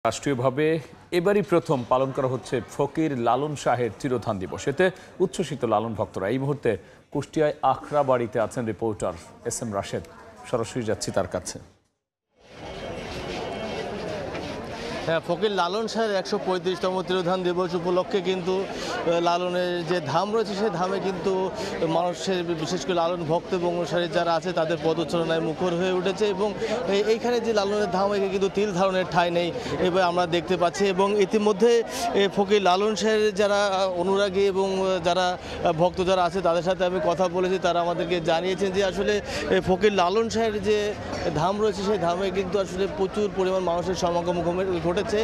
রাষ্ট্রীয়ভাবে এবারই প্রথম পালন করা হচ্ছে ফকির লালন শাহের তিরোধান দিবস। এতে উচ্ছ্বসিত লালন ভক্তরা। এই মুহূর্তে কুষ্টিয়ায় আখড়াবাড়িতে আছেন রিপোর্টার এস এম রাশেদ। সরাসরি যাচ্ছি তার কাছে। হ্যাঁ, ফকির লালন শাহের ১৩৫তম তিরোধান দিবস উপলক্ষে কিন্তু লালনের যে ধাম রয়েছে সেই ধামে কিন্তু মানুষের, বিশেষ করে লালন ভক্ত এবং অনুসারী যারা আছে তাদের পদচারণায় মুখর হয়ে উঠেছে। এবং এইখানে যে লালনের ধাম, এখানে কিন্তু তিল ধারণের ঠাঁই নেই এবার আমরা দেখতে পাচ্ছি। এবং ইতিমধ্যে ফকির লালন শাহের যারা অনুরাগী এবং যারা ভক্ত যারা আছে তাদের সাথে আমি কথা বলেছি, তারা আমাদেরকে জানিয়েছেন যে আসলে ফকির লালন শাহের যে ধাম রয়েছে সেই ধামে কিন্তু আসলে প্রচুর পরিমাণ মানুষের সমাগম ঘটেছে,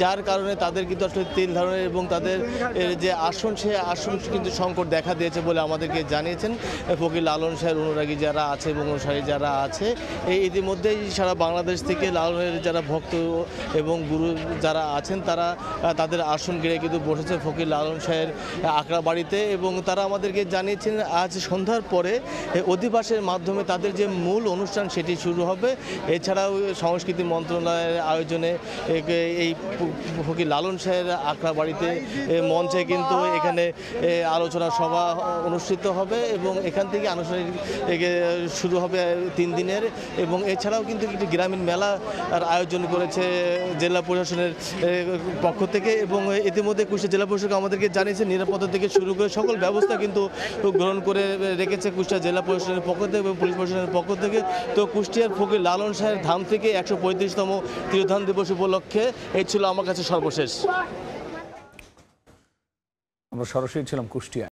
যার কারণে তাদের কিন্তু আসলে তিল ধারণের এবং তাদের যে আসন, সে আসন কিন্তু সংকট দেখা দিয়েছে বলে আমাদেরকে জানিয়েছেন ফকির লালন শাহের অনুরাগী যারা আছে এবং অনুসারী যারা আছে। এই ইতিমধ্যেই সারা বাংলাদেশ থেকে লালনের যারা ভক্ত এবং গুরু যারা আছেন তারা তাদের আসন ঘিরে কিন্তু বসেছে ফকির লালন শাহের আখড়াবাড়িতে। এবং তারা আমাদেরকে জানিয়েছেন আজ সন্ধ্যার পরে অধিবাসের মাধ্যমে তাদের যে মূল অনুষ্ঠান সেটি শুরু হবে। এছাড়াও সংস্কৃতি মন্ত্রণালয়ের আয়োজনে এই ফকির লালন শাহের আখড়াবাড়িতে মঞ্চে কিন্তু এখানে আলোচনা সভা অনুষ্ঠিত হবে এবং এখান থেকে আনুষ্ঠানিক শুরু হবে 3 দিনের। এবং এছাড়াও কিন্তু একটি গ্রামীণ মেলার আয়োজন করেছে জেলা প্রশাসনের পক্ষ থেকে। এবং ইতিমধ্যে কুষ্টিয়া জেলা প্রশাসক আমাদেরকে জানিয়েছে নিরাপত্তা থেকে শুরু করে সকল ব্যবস্থা কিন্তু গ্রহণ করে রেখেছে কুষ্টিয়া জেলা প্রশাসনের পক্ষ থেকে এবং পুলিশ প্রশাসনের পক্ষ থেকে। তো কুষ্টিয়ার ফকির লালন শাহের ধাম থেকে ১৩৫তম তিরোধান দিবস উপলক্ষে এই ছিল আমার কাছে সর্বশেষ। আমরা সরাসরি ছিলাম কুষ্টিয়ায়।